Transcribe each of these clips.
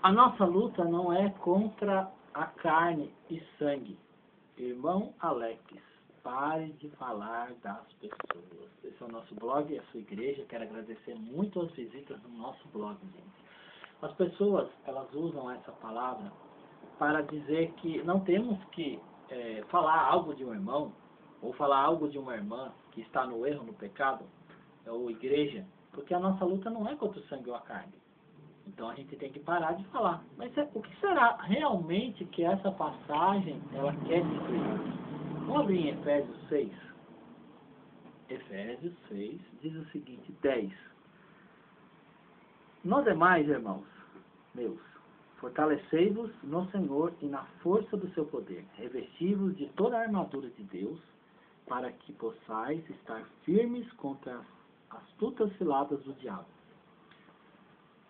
A nossa luta não é contra a carne e sangue. Irmão Alex, pare de falar das pessoas. Esse é o nosso blog, é a sua igreja. Quero agradecer muito as visitas no nosso blog, gente. As pessoas, elas usam essa palavra para dizer que não temos que falar algo de um irmão ou falar algo de uma irmã que está no erro, no pecado, ou igreja, porque a nossa luta não é contra o sangue ou a carne. Então a gente tem que parar de falar. Mas o que será realmente que essa passagem ela quer dizer? Vamos abrir em Efésios 6. Efésios 6 diz o seguinte, 10. No demais, irmãos meus, fortalecei-vos no Senhor e na força do seu poder. Revesti-vos de toda a armadura de Deus, para que possais estar firmes contra as astutas ciladas do diabo.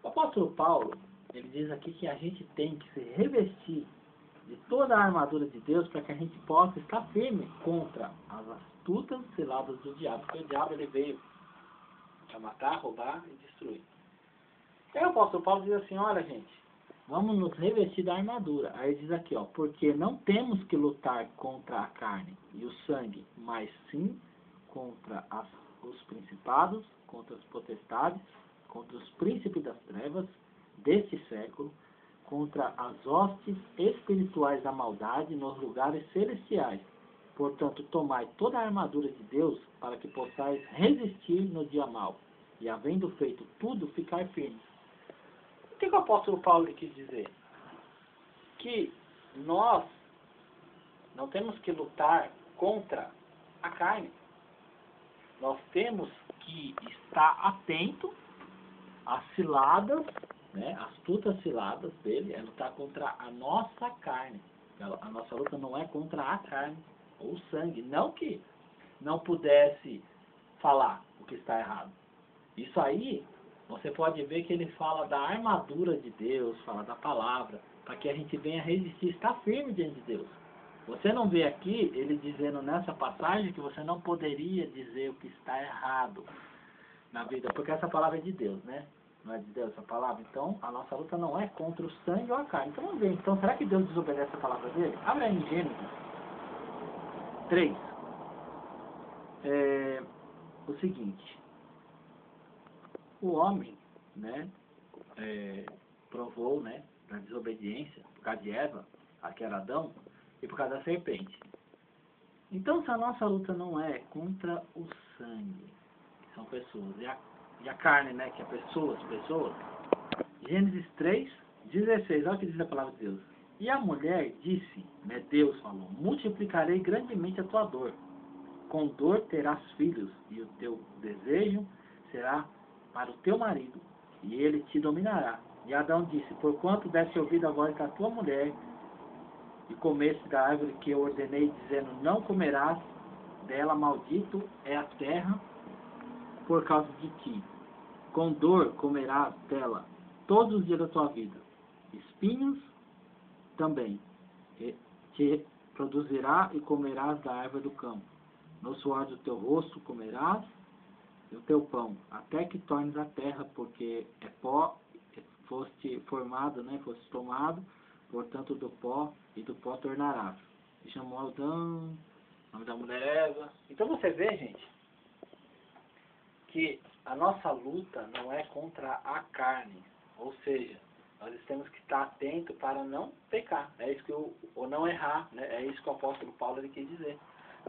O apóstolo Paulo, ele diz aqui que a gente tem que se revestir de toda a armadura de Deus para que a gente possa estar firme contra as astutas ciladas do diabo. Porque o diabo ele veio para matar, roubar e destruir. E aí o apóstolo Paulo diz assim, olha gente, vamos nos revestir da armadura. Aí diz aqui, ó, porque não temos que lutar contra a carne e o sangue, mas sim contra os principados, contra as potestades, contra os príncipes das trevas deste século, contra as hostes espirituais da maldade nos lugares celestiais. Portanto, tomai toda a armadura de Deus para que possais resistir no dia mau, e havendo feito tudo, ficar firmes. O que o apóstolo Paulo quis dizer? Que nós não temos que lutar contra a carne. Nós temos que estar atento às ciladas, né, astutas ciladas dele, é lutar contra a nossa carne. A nossa luta não é contra a carne ou o sangue. Não que não pudesse falar o que está errado. Isso aí, você pode ver que ele fala da armadura de Deus, fala da palavra, para que a gente venha resistir, estar firme diante de Deus. Você não vê aqui ele dizendo nessa passagem que você não poderia dizer o que está errado na vida, porque essa palavra é de Deus, né? Não é de Deus essa palavra? Então, a nossa luta não é contra o sangue ou a carne. Então, vamos ver. Então, será que Deus desobedece a palavra dele? Abre aí em Gênesis 3. O seguinte. O homem, né, provou, né, da desobediência, por causa de Eva, que era Adão, e por causa da serpente. Então, se a nossa luta não é contra o sangue, que são pessoas, e a carne, né, que é pessoas, Gênesis 3, 16, olha o que diz a palavra de Deus. E a mulher disse, né, Deus falou, multiplicarei grandemente a tua dor. Com dor terás filhos, e o teu desejo será para o teu marido, e ele te dominará. E Adão disse, porquanto deste ouvido a voz da tua mulher, e comeste da árvore que eu ordenei, dizendo, não comerás dela, maldito é a terra por causa de ti. Com dor comerás dela todos os dias da tua vida. Espinhos também te produzirá e comerás da árvore do campo. No suor do teu rosto comerás o teu pão, até que tornes a terra, porque é pó, foste formado, né, foste tomado, portanto do pó, e do pó tornarás. E chamou Adão, nome da mulher Eva. Então você vê, gente, que a nossa luta não é contra a carne, ou seja, nós temos que estar atentos para não pecar, é isso que ou não errar, né? É isso que o apóstolo Paulo ele quis dizer.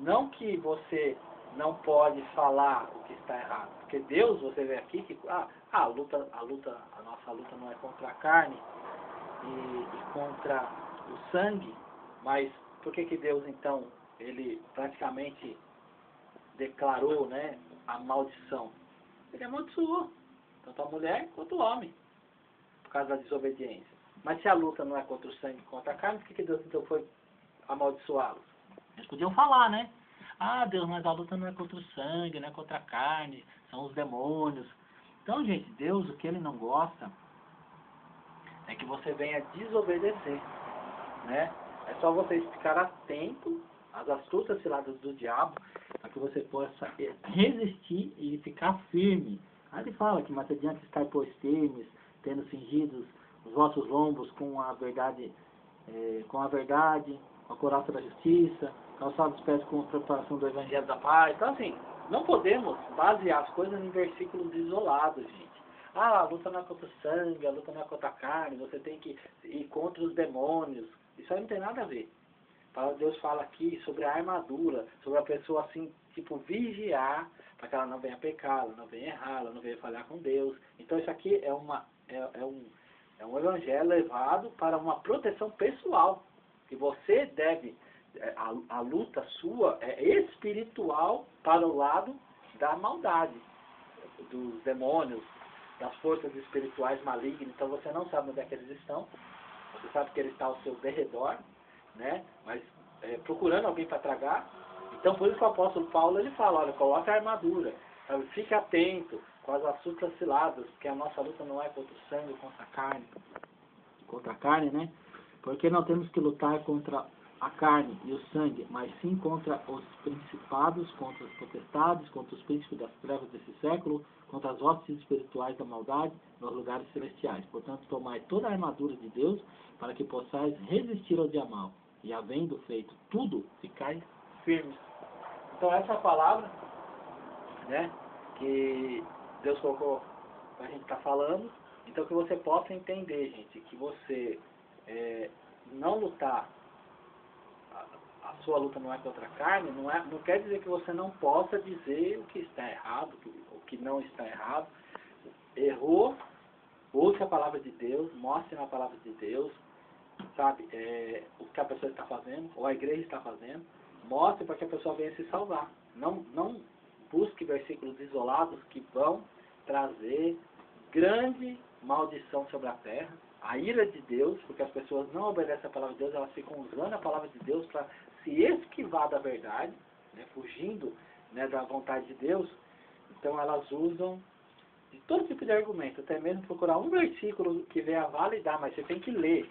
Não que você não pode falar o que está errado, porque Deus, você vê aqui que a nossa luta não é contra a carne e contra o sangue, mas por que Deus então ele praticamente declarou, né, a maldição? Ele amaldiçoou tanto a mulher quanto o homem por causa da desobediência. Mas se a luta não é contra o sangue e contra a carne, por que Deus então foi amaldiçoá-los? Eles podiam falar, né? Ah, Deus, mas a luta não é contra o sangue, não é contra a carne, são os demônios. Então, gente, Deus, o que ele não gosta é que você venha desobedecer, né? É só você ficar atento às astutas ciladas do diabo, para que você possa resistir e ficar firme. Aí ele fala que, mas adianta estar pois firmes, tendo cingidos os vossos lombos com a verdade, com a couraça da justiça, calçados os pés com a preparação do evangelho da paz. Então, assim, não podemos basear as coisas em versículos isolados, gente. Ah, a luta não é contra o sangue, a luta não é contra a carne, você tem que ir contra os demônios. Isso aí não tem nada a ver. Deus fala aqui sobre a armadura, sobre a pessoa assim, tipo, vigiar, para que ela não venha pecar, ela não venha errar, ela não venha falhar com Deus. Então isso aqui é um evangelho levado para uma proteção pessoal. Que você deve, a luta sua é espiritual para o lado da maldade, dos demônios, das forças espirituais malignas. Então você não sabe onde é que eles estão, você sabe que eles estão ao seu derredor, né? Mas procurando alguém para tragar. Então por isso que o apóstolo Paulo ele fala, olha, coloca a armadura, sabe? Fique atento com as astutas ciladas, porque a nossa luta não é contra o sangue, contra a carne, né? Porque não temos que lutar contra a carne e o sangue, mas sim contra os principados, contra as potestades, contra os príncipes das trevas desse século, contra as hostes espirituais da maldade nos lugares celestiais. Portanto, tomai toda a armadura de Deus para que possais resistir ao dia mau e, havendo feito tudo, ficai firmes. Então, essa é a palavra, né, que Deus colocou para a gente estar falando. Então, que você possa entender, gente, que você não lutar, a sua luta não é contra a carne, não quer dizer que você não possa dizer o que está errado, o que não está errado. Errou, ouça a palavra de Deus, mostre na palavra de Deus, sabe, o que a pessoa está fazendo, ou a igreja está fazendo, mostre para que a pessoa venha se salvar. Não busque versículos isolados que vão trazer grande maldição sobre a terra, a ira de Deus, porque as pessoas não obedecem a palavra de Deus, elas ficam usando a palavra de Deus para se esquivar da verdade, né, fugindo, né, da vontade de Deus. Então elas usam de todo tipo de argumento, até mesmo procurar um versículo que venha validar, mas você tem que ler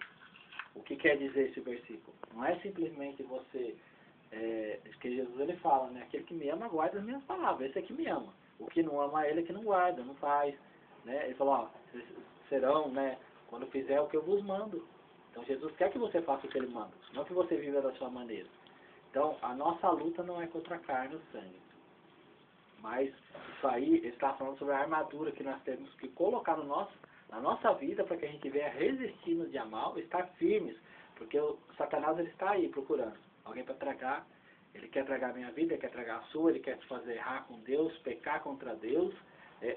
o que quer dizer esse versículo. Não é simplesmente você, que Jesus ele fala, né, aquele que me ama guarda as minhas palavras, esse é que me ama. O que não ama ele é que não guarda, não faz. Né? Ele falou, ó, vocês serão, né, quando fizer o que eu vos mando. Então Jesus quer que você faça o que ele manda, não que você viva da sua maneira. Então a nossa luta não é contra a carne e o sangue. Mas isso aí ele está falando sobre a armadura que nós temos que colocar na nossa vida para que a gente venha resistir no dia mal, estar firmes. Porque o Satanás ele está aí procurando alguém para tragar. Ele quer tragar a minha vida, ele quer tragar a sua, ele quer te fazer errar com Deus, pecar contra Deus,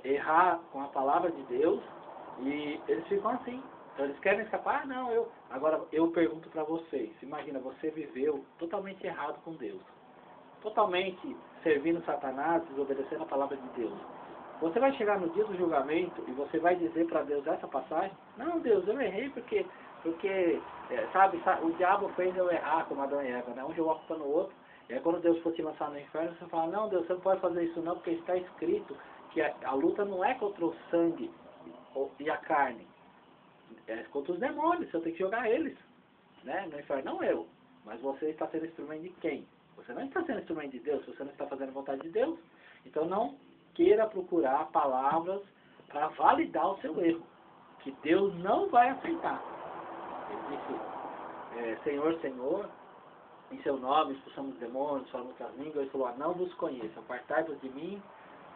errar com a palavra de Deus. E eles ficam assim. Então eles querem escapar. Agora eu pergunto para vocês, imagina, você viveu totalmente errado com Deus, totalmente servindo Satanás, desobedecendo a palavra de Deus. Você vai chegar no dia do julgamento e você vai dizer para Deus essa passagem? Não, Deus, eu errei porque sabe, o diabo fez eu errar, como Adão e Eva, né? Um jogou a culpa no outro. E aí quando Deus for te lançar no inferno, você fala, não, Deus, você não pode fazer isso não, porque está escrito que a luta não é contra o sangue e a carne, é contra os demônios, você tem que jogar eles, né, no inferno. Não eu, mas você está sendo instrumento de quem? Você não está sendo instrumento de Deus, você não está fazendo a vontade de Deus. Então não queira procurar palavras para validar o seu erro, que Deus não vai aceitar. Ele disse, Senhor, Senhor, em seu nome expulsamos demônios, falamos outras línguas. Ele falou, não vos conheço, apartai-vos de mim,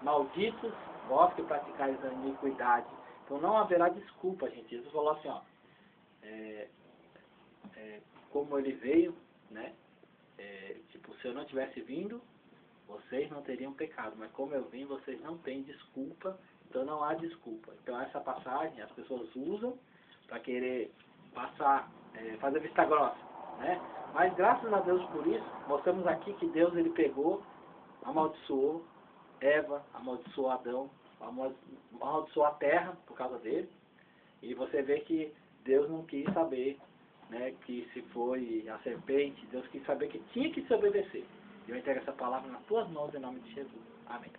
malditos, vós que praticais a iniquidade. Então não haverá desculpa, gente. Jesus falou assim, ó, como ele veio, né? Tipo, se eu não tivesse vindo, vocês não teriam pecado, mas como eu vim, vocês não têm desculpa, então não há desculpa. Então essa passagem as pessoas usam para querer passar, fazer vista grossa, né? Mas graças a Deus por isso, mostramos aqui que Deus ele pegou, amaldiçoou Eva, amaldiçoou Adão, amaldiçoou a terra por causa dele, e você vê que Deus não quis saber, né, que se foi a serpente, Deus quis saber que tinha que se obedecer. E eu entrego essa palavra nas tuas mãos em nome de Jesus. Amém.